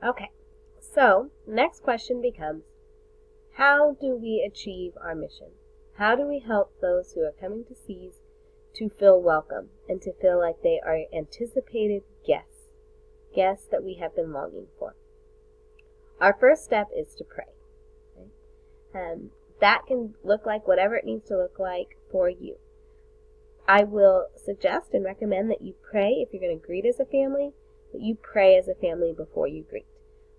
Okay, so next question becomes, how do we achieve our mission? How do we help those who are coming to SEAS to feel welcome and to feel like they are anticipated guests that we have been longing for? Our first step is to pray. Okay? That can look like whatever it needs to look like for you. I will suggest and recommend that you pray if you're going to greet as a family, that you pray as a family before you greet.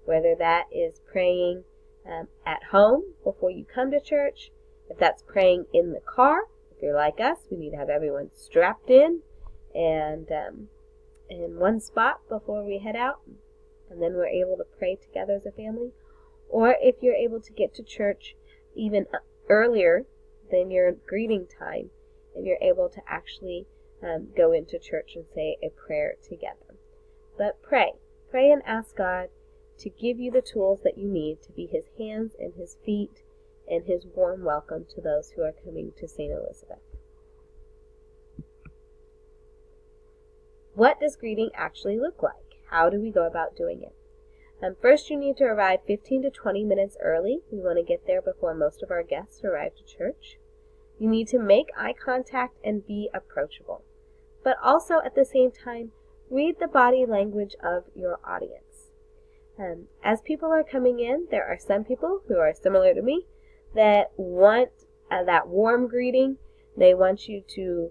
Whether that is praying at home before you come to church, if that's praying in the car, if you're like us, we need to have everyone strapped in and in one spot before we head out, and then we're able to pray together as a family. Or if you're able to get to church even earlier than your greeting time, and you're able to actually go into church and say a prayer together. But pray and ask God to give you the tools that you need to be His hands and His feet and His warm welcome to those who are coming to St. Elizabeth. What does greeting actually look like? How do we go about doing it? First, you need to arrive 15 to 20 minutes early. We want to get there before most of our guests arrive to church. You need to make eye contact and be approachable. But also at the same time, read the body language of your audience. As people are coming in, there are some people who are similar to me that want that warm greeting. They want you to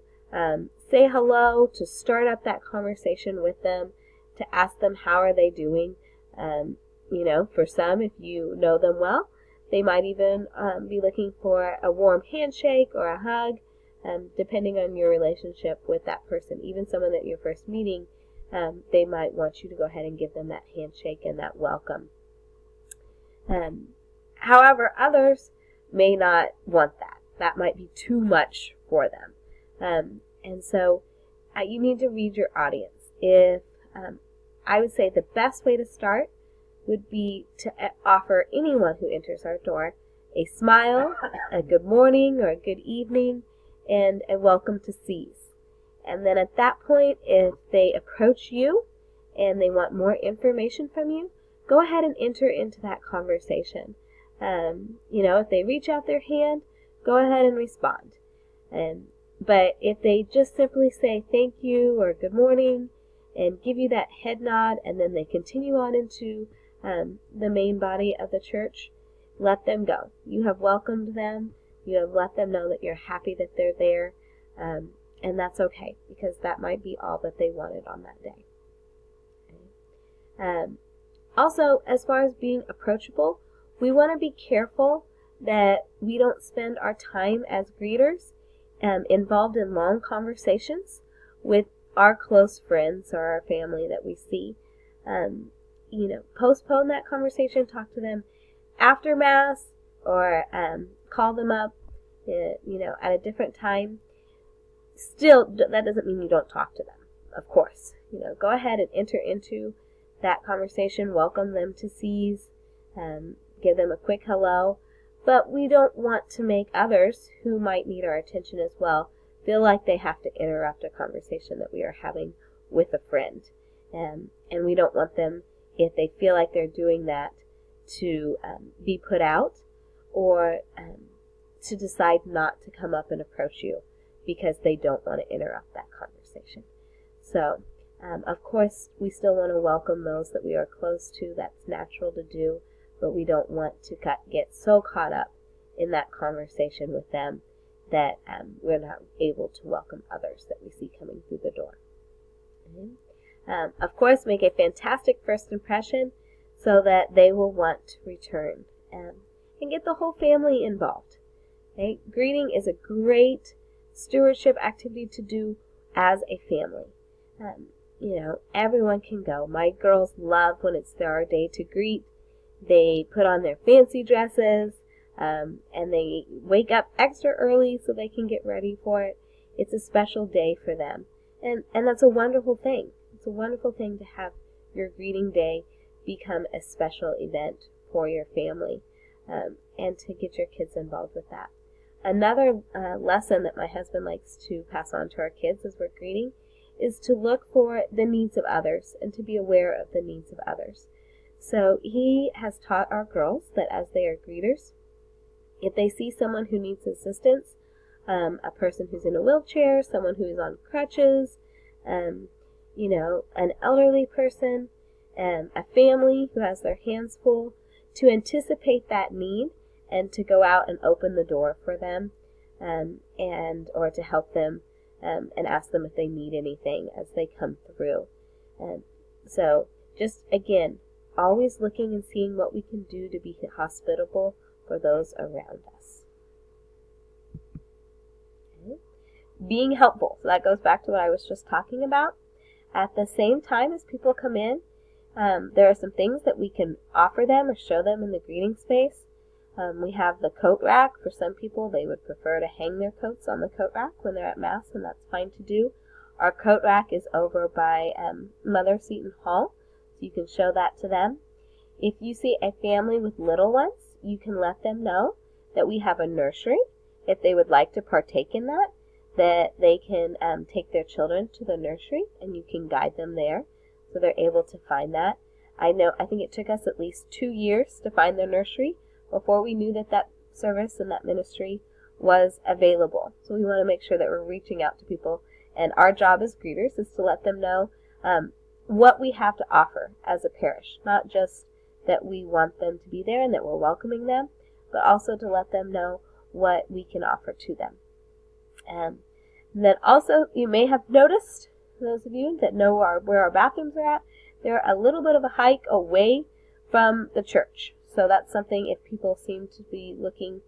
say hello, to start up that conversation with them, to ask them how are they doing. For some, if you know them well, they might even be looking for a warm handshake or a hug, depending on your relationship with that person. Even someone that you're first meeting, they might want you to go ahead and give them that handshake and that welcome. However, others may not want that. That might be too much for them. And so you need to read your audience. If I would say the best way to start would be to offer anyone who enters our door a smile, a good morning or a good evening, and a welcome to SEAS. And then at that point, if they approach you and they want more information from you, go ahead and enter into that conversation. If they reach out their hand, go ahead and respond. But if they just simply say thank you or good morning and give you that head nod, and then they continue on into the main body of the church, let them go. You have welcomed them. You have let them know that you're happy that they're there. And that's okay, because that might be all that they wanted on that day. Okay. Also, as far as being approachable, we want to be careful that we don't spend our time as greeters involved in long conversations with our close friends or our family that we see. Postpone that conversation, talk to them after Mass, or call them up, at a different time. Still, that doesn't mean you don't talk to them, of course. Go ahead and enter into that conversation, welcome them to SEAS, give them a quick hello. But we don't want to make others who might need our attention as well feel like they have to interrupt a conversation that we are having with a friend. And we don't want them, if they feel like they're doing that, to be put out or to decide not to come up and approach you because they don't want to interrupt that conversation. So, of course, we still want to welcome those that we are close to. That's natural to do, but we don't want to get so caught up in that conversation with them that we're not able to welcome others that we see coming through the door. Okay. Of course, make a fantastic first impression so that they will want to return, and get the whole family involved. Okay? Greeting is a great stewardship activity to do as a family. Everyone can go. My girls love when it's their day to greet. They put on their fancy dresses, and they wake up extra early so they can get ready for it. It's a special day for them. And that's a wonderful thing. It's a wonderful thing to have your greeting day become a special event for your family, and to get your kids involved with that. Another lesson that my husband likes to pass on to our kids as we're greeting is to look for the needs of others and to be aware of the needs of others. So he has taught our girls that as they are greeters, if they see someone who needs assistance, a person who's in a wheelchair, someone who is on crutches, an elderly person, a family who has their hands full, to anticipate that need and to go out and open the door for them, or to help them and ask them if they need anything as they come through. So just again, always looking and seeing what we can do to be hospitable for those around us. Okay. Being helpful. So that goes back to what I was just talking about. At the same time as people come in, there are some things that we can offer them or show them in the greeting space. We have the coat rack. For some people, they would prefer to hang their coats on the coat rack when they're at Mass, and that's fine to do. Our coat rack is over by Mother Seton Hall, so you can show that to them. If you see a family with little ones, you can let them know that we have a nursery. If they would like to partake in that they can take their children to the nursery, and you can guide them there so they're able to find that. I think it took us at least 2 years to find the nursery before we knew that service and that ministry was available. So we want to make sure that we're reaching out to people, and our job as greeters is to let them know what we have to offer as a parish, not just that we want them to be there and that we're welcoming them, but also to let them know what we can offer to them. And then also, you may have noticed, those of you that know where our bathrooms are at, they're a little bit of a hike away from the church. So that's something, if people seem to be looking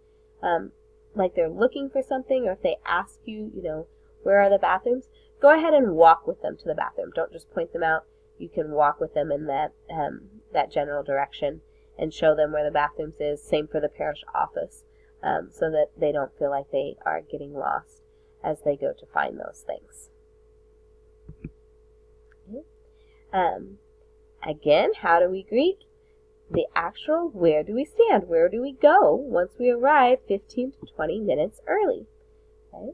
like they're looking for something, or if they ask you, where are the bathrooms, go ahead and walk with them to the bathroom. Don't just point them out. You can walk with them in that general direction and show them where the bathrooms is. Same for the parish office, so that they don't feel like they are getting lost as they go to find those things. Again, how do we greet? The actual where do we stand? Where do we go once we arrive 15 to 20 minutes early? Okay.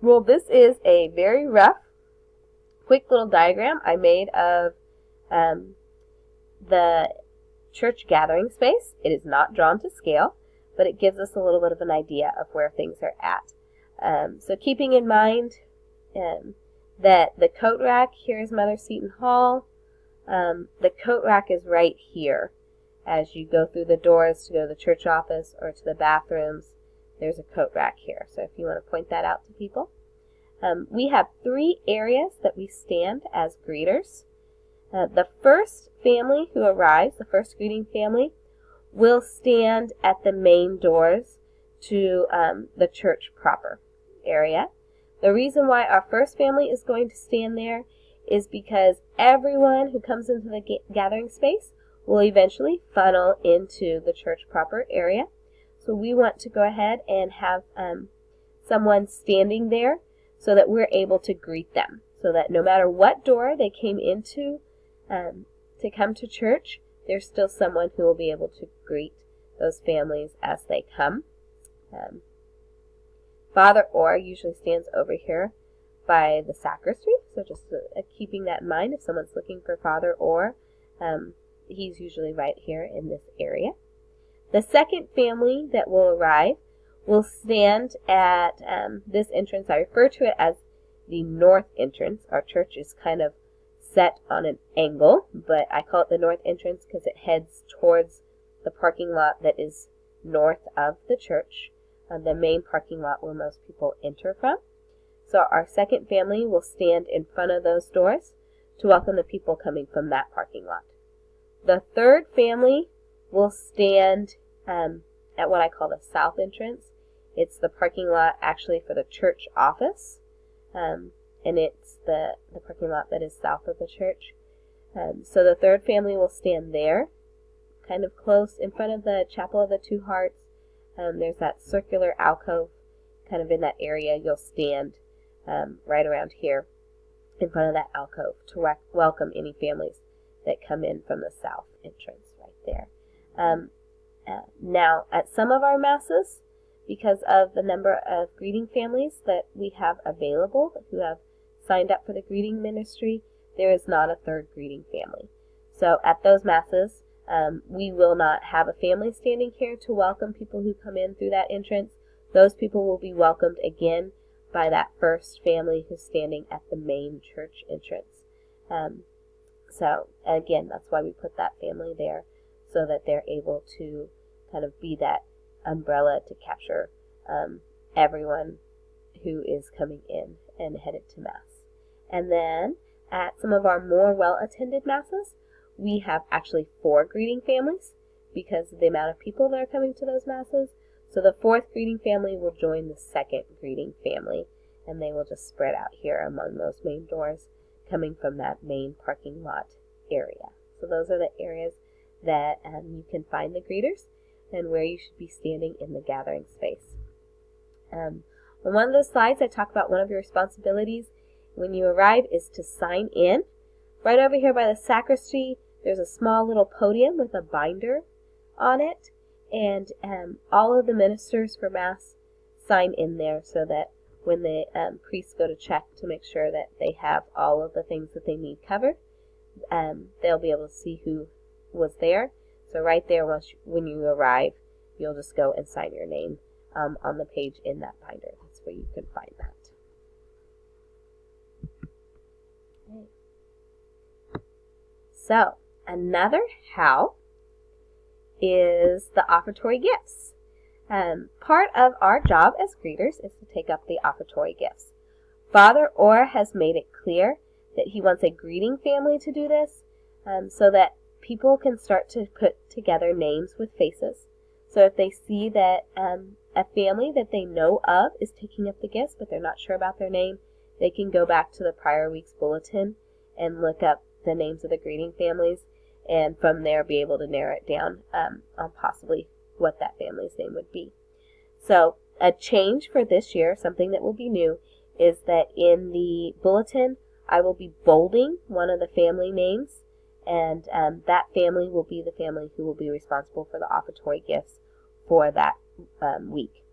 Well, this is a very rough, quick little diagram I made of the church gathering space. It is not drawn to scale, but it gives us a little bit of an idea of where things are at. So keeping in mind that the coat rack, here is Mother Seton Hall. The coat rack is right here. As you go through the doors to go to the church office or to the bathrooms, there's a coat rack here. So if you want to point that out to people. We have 3 areas that we stand as greeters. The first family who arrives, the first greeting family, will stand at the main doors to the church proper area. The reason why our first family is going to stand there is because everyone who comes into the gathering space will eventually funnel into the church proper area. So we want to go ahead and have someone standing there so that we're able to greet them. So that no matter what door they came into to come to church, there's still someone who will be able to greet those families as they come. Father Orr usually stands over here by the sacristy, so just keeping that in mind if someone's looking for Father Orr, he's usually right here in this area. The second family that will arrive will stand at this entrance. I refer to it as the north entrance. Our church is kind of set on an angle, but I call it the north entrance because it heads towards the parking lot that is north of the church, the main parking lot where most people enter from. So our second family will stand in front of those doors to welcome the people coming from that parking lot. The third family will stand at what I call the south entrance. It's the parking lot actually for the church office, and it's the parking lot that is south of the church. So the third family will stand there, kind of close in front of the Chapel of the Two Hearts. There's that circular alcove kind of in that area. You'll stand right around here in front of that alcove to welcome any families that come in from the south entrance right there. Now, at some of our masses, because of the number of greeting families that we have available who have signed up for the greeting ministry, there is not a third greeting family. So at those masses, We will not have a family standing here to welcome people who come in through that entrance. Those people will be welcomed again by that first family who's standing at the main church entrance. So again, that's why we put that family there, so that they're able to kind of be that umbrella to capture everyone who is coming in and headed to Mass. And then at some of our more well-attended Masses, we have actually 4 greeting families because of the amount of people that are coming to those Masses. So the 4th greeting family will join the 2nd greeting family, and they will just spread out here among those main doors coming from that main parking lot area. So those are the areas that you can find the greeters and where you should be standing in the gathering space. On one of the slides, I talk about one of your responsibilities when you arrive is to sign in. Right over here by the sacristy, there's a small little podium with a binder on it, and all of the ministers for Mass sign in there so that when the priests go to check to make sure that they have all of the things that they need covered, they'll be able to see who was there. So right there, when you arrive, you'll just go and sign your name on the page in that binder. That's where you can find that. Okay. So, another how is the offertory gifts. Part of our job as greeters is to take up the offertory gifts. Father Orr has made it clear that he wants a greeting family to do this so that people can start to put together names with faces. So if they see that a family that they know of is taking up the gifts but they're not sure about their name, they can go back to the prior week's bulletin and look up the names of the greeting families, and from there be able to narrow it down on possibly what that family's name would be. So a change for this year, something that will be new, is that in the bulletin I will be bolding one of the family names, and that family will be the family who will be responsible for the offertory gifts for that week.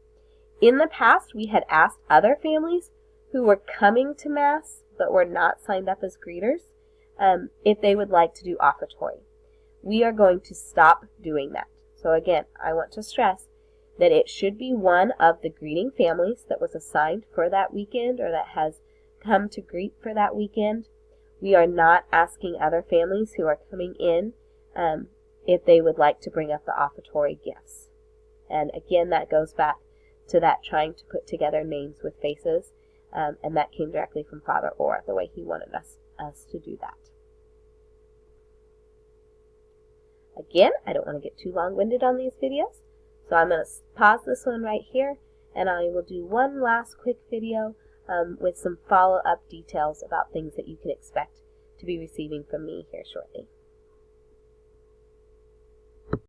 In the past, we had asked other families who were coming to Mass but were not signed up as greeters if they would like to do offertory. We are going to stop doing that. So again, I want to stress that it should be one of the greeting families that was assigned for that weekend or that has come to greet for that weekend. We are not asking other families who are coming in if they would like to bring up the offertory gifts. And again, that goes back to that trying to put together names with faces, and that came directly from Father Orr, the way he wanted us to do that. Again, I don't want to get too long-winded on these videos, so I'm going to pause this one right here, and I will do one last quick video with some follow-up details about things that you can expect to be receiving from me here shortly.